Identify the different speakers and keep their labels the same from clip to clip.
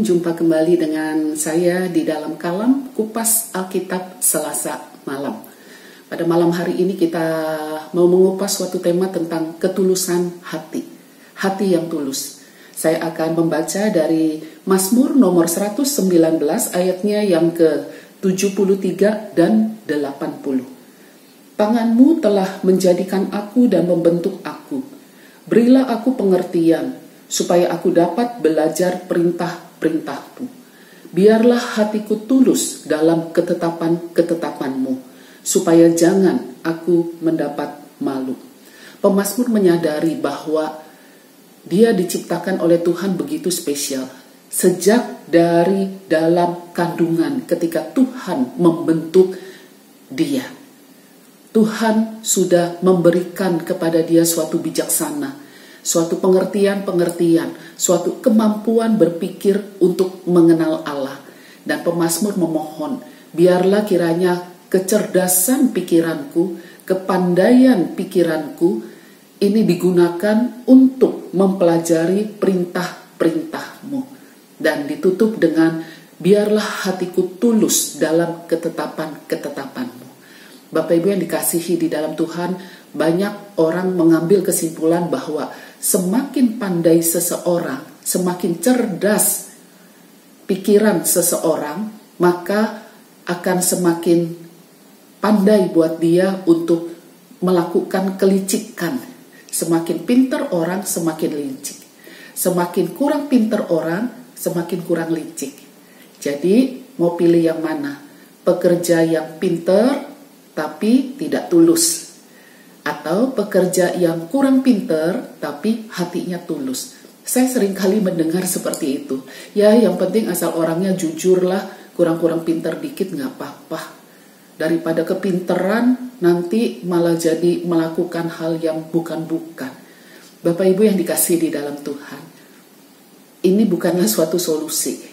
Speaker 1: jumpa kembali dengan saya di dalam kalam Kupas Alkitab Selasa malam. Pada malam hari ini kita mau mengupas suatu tema tentang ketulusan hati. Hati yang tulus. Saya akan membaca dari Mazmur nomor 119 ayatnya yang ke-73 dan 80. Tanganmu telah menjadikan aku dan membentuk aku. Berilah aku pengertian, supaya aku dapat belajar perintah-perintahmu. Biarlah hatiku tulus dalam ketetapan-ketetapanmu, supaya jangan aku mendapat malu. Pemazmur menyadari bahwa dia diciptakan oleh Tuhan begitu spesial. Sejak dari dalam kandungan ketika Tuhan membentuk dia, Tuhan sudah memberikan kepada dia suatu bijaksana, suatu pengertian, suatu kemampuan berpikir untuk mengenal Allah. Dan pemazmur memohon, biarlah kiranya kecerdasan pikiranku, kepandaian pikiranku, ini digunakan untuk mempelajari perintah-perintahmu. Dan ditutup dengan, biarlah hatiku tulus dalam ketetapan-ketetapanmu. Bapak Ibu yang dikasihi di dalam Tuhan, banyak orang mengambil kesimpulan bahwa semakin pandai seseorang, semakin cerdas pikiran seseorang, maka akan semakin pandai buat dia untuk melakukan kelicikan. Semakin pintar orang, semakin licik. Semakin kurang pintar orang, semakin kurang licik. Jadi mau pilih yang mana? Pekerja yang pintar tapi tidak tulus, atau pekerja yang kurang pintar tapi hatinya tulus. Saya sering kali mendengar seperti itu. Ya, yang penting asal orangnya jujur lah, kurang-kurang pintar dikit nggak apa-apa. Daripada kepinteran nanti malah jadi melakukan hal yang bukan-bukan. Bapak Ibu yang dikasihi di dalam Tuhan, ini bukanlah suatu solusi.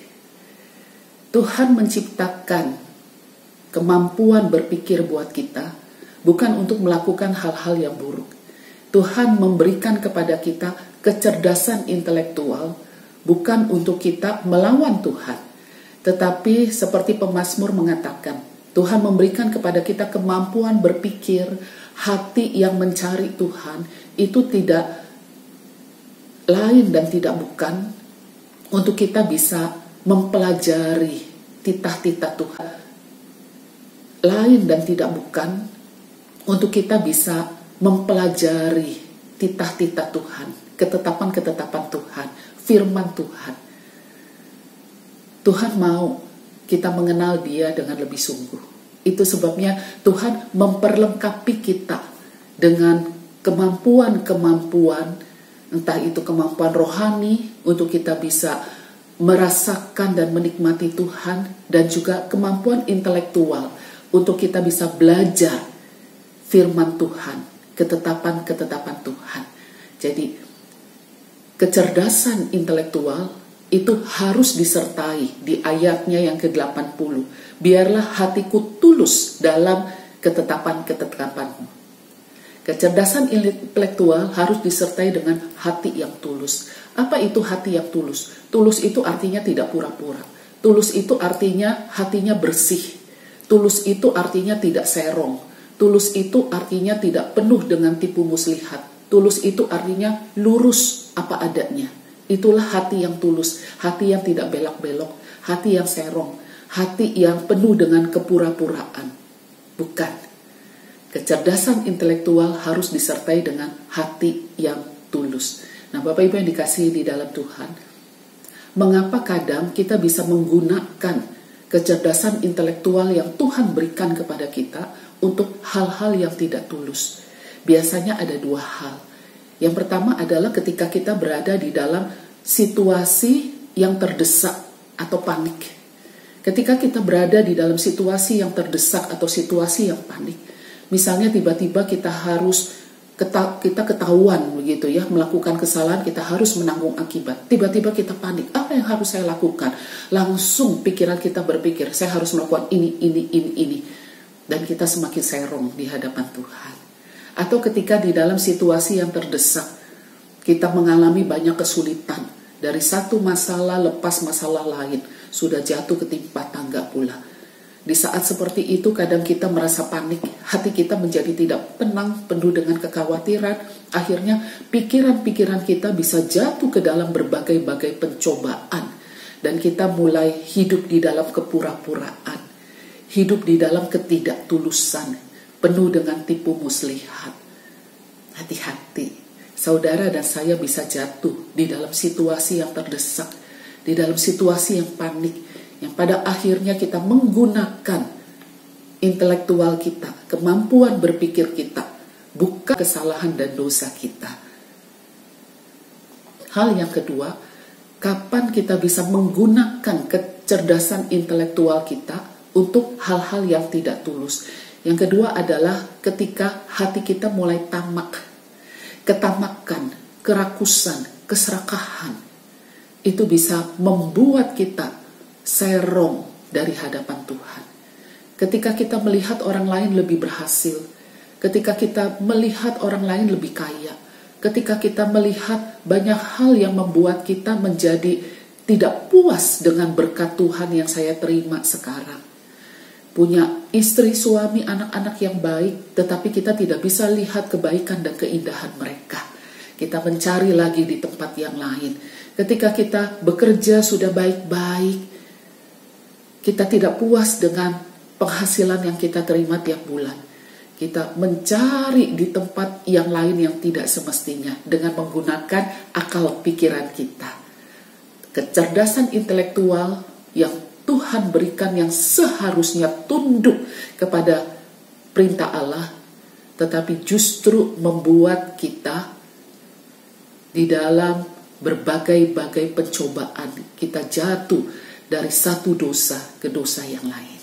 Speaker 1: Tuhan menciptakan kemampuan berpikir buat kita bukan untuk melakukan hal-hal yang buruk. Tuhan memberikan kepada kita kecerdasan intelektual bukan untuk kita melawan Tuhan. Tetapi seperti pemazmur mengatakan, Tuhan memberikan kepada kita kemampuan berpikir, hati yang mencari Tuhan, itu tidak lain dan tidak bukan untuk kita bisa mempelajari titah-titah Tuhan. Lain dan tidak bukan untuk kita bisa mempelajari titah-titah Tuhan, ketetapan-ketetapan Tuhan, firman Tuhan. Tuhan mau kita mengenal Dia dengan lebih sungguh. Itu sebabnya Tuhan memperlengkapi kita dengan kemampuan-kemampuan, entah itu kemampuan rohani untuk kita bisa merasakan dan menikmati Tuhan, dan juga kemampuan intelektual untuk kita bisa belajar firman Tuhan, ketetapan-ketetapan Tuhan. Jadi kecerdasan intelektual itu harus disertai di ayatnya yang ke-80. Biarlah hatiku tulus dalam ketetapan-ketetapanmu. Kecerdasan intelektual harus disertai dengan hati yang tulus. Apa itu hati yang tulus? Tulus itu artinya tidak pura-pura. Tulus itu artinya hatinya bersih. Tulus itu artinya tidak serong. Tulus itu artinya tidak penuh dengan tipu muslihat. Tulus itu artinya lurus apa adanya. Itulah hati yang tulus, hati yang tidak belok-belok, hati yang serong, hati yang penuh dengan kepura-puraan. Bukan. Kecerdasan intelektual harus disertai dengan hati yang tulus. Nah, Bapak Ibu yang dikasihi di dalam Tuhan, mengapa kadang kita bisa menggunakan kecerdasan intelektual yang Tuhan berikan kepada kita untuk hal-hal yang tidak tulus? Biasanya ada dua hal. Yang pertama adalah ketika kita berada di dalam situasi yang terdesak atau panik. Ketika kita berada di dalam situasi yang terdesak atau situasi yang panik, misalnya tiba-tiba kita ketahuan begitu ya, melakukan kesalahan, kita harus menanggung akibat. Tiba-tiba kita panik, apa yang harus saya lakukan? Langsung pikiran kita berpikir, saya harus melakukan ini. Dan kita semakin serong di hadapan Tuhan. Atau ketika di dalam situasi yang terdesak, kita mengalami banyak kesulitan, Dari satu masalah lepas masalah lain, sudah jatuh ketimpa tangga pula. Di saat seperti itu kadang kita merasa panik, hati kita menjadi tidak tenang, penuh dengan kekhawatiran. Akhirnya pikiran-pikiran kita bisa jatuh ke dalam berbagai-bagai pencobaan. Dan kita mulai hidup di dalam kepura-puraan, hidup di dalam ketidaktulusan, penuh dengan tipu muslihat. Hati-hati, saudara dan saya bisa jatuh di dalam situasi yang terdesak, di dalam situasi yang panik, yang pada akhirnya kita menggunakan intelektual kita, kemampuan berpikir kita, bukan kesalahan dan dosa kita. Hal yang kedua, kapan kita bisa menggunakan kecerdasan intelektual kita untuk hal-hal yang tidak tulus. Yang kedua adalah ketika hati kita mulai tamak, ketamakan, kerakusan, keserakahan. Itu bisa membuat kita serong dari hadapan Tuhan. Ketika kita melihat orang lain lebih berhasil, ketika kita melihat orang lain lebih kaya, ketika kita melihat banyak hal yang membuat kita menjadi tidak puas dengan berkat Tuhan yang saya terima sekarang. Punya istri, suami, anak-anak yang baik, tetapi kita tidak bisa lihat kebaikan dan keindahan mereka. Kita mencari lagi di tempat yang lain. Ketika kita bekerja sudah baik-baik, kita tidak puas dengan penghasilan yang kita terima tiap bulan. Kita mencari di tempat yang lain yang tidak semestinya dengan menggunakan akal pikiran kita. Kecerdasan intelektual yang Tuhan berikan yang seharusnya tunduk kepada perintah Allah, tetapi justru membuat kita di dalam berbagai-bagai pencobaan kita jatuh dari satu dosa ke dosa yang lain.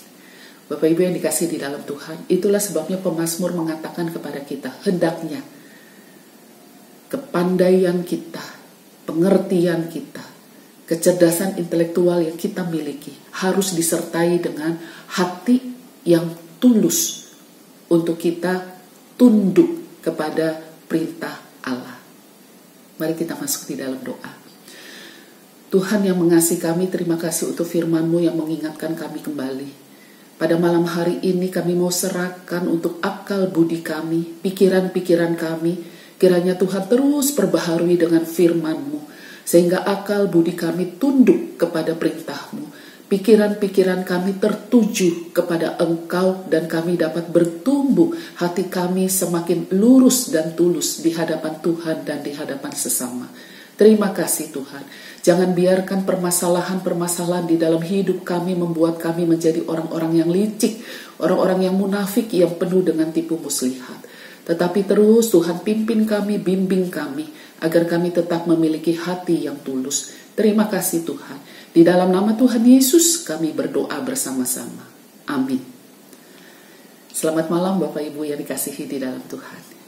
Speaker 1: Bapak Ibu yang dikasihi di dalam Tuhan, itulah sebabnya pemazmur mengatakan kepada kita, hendaknya kepandaian kita, pengertian kita, kecerdasan intelektual yang kita miliki harus disertai dengan hati yang tulus untuk kita tunduk kepada perintah Allah. Mari kita masuk di dalam doa. Tuhan yang mengasihi kami, terima kasih untuk firman-Mu yang mengingatkan kami kembali. Pada malam hari ini kami mau serahkan untuk akal budi kami, pikiran-pikiran kami. Kiranya Tuhan terus perbaharui dengan firman-Mu, sehingga akal budi kami tunduk kepada perintah-Mu. Pikiran-pikiran kami tertuju kepada Engkau dan kami dapat bertumbuh. Hati kami semakin lurus dan tulus di hadapan Tuhan dan di hadapan sesama. Terima kasih Tuhan. Jangan biarkan permasalahan-permasalahan di dalam hidup kami membuat kami menjadi orang-orang yang licik, orang-orang yang munafik yang penuh dengan tipu muslihat. Tetapi terus Tuhan pimpin kami, bimbing kami, agar kami tetap memiliki hati yang tulus. Terima kasih Tuhan. Di dalam nama Tuhan Yesus kami berdoa bersama-sama. Amin. Selamat malam Bapak Ibu yang dikasihi di dalam Tuhan.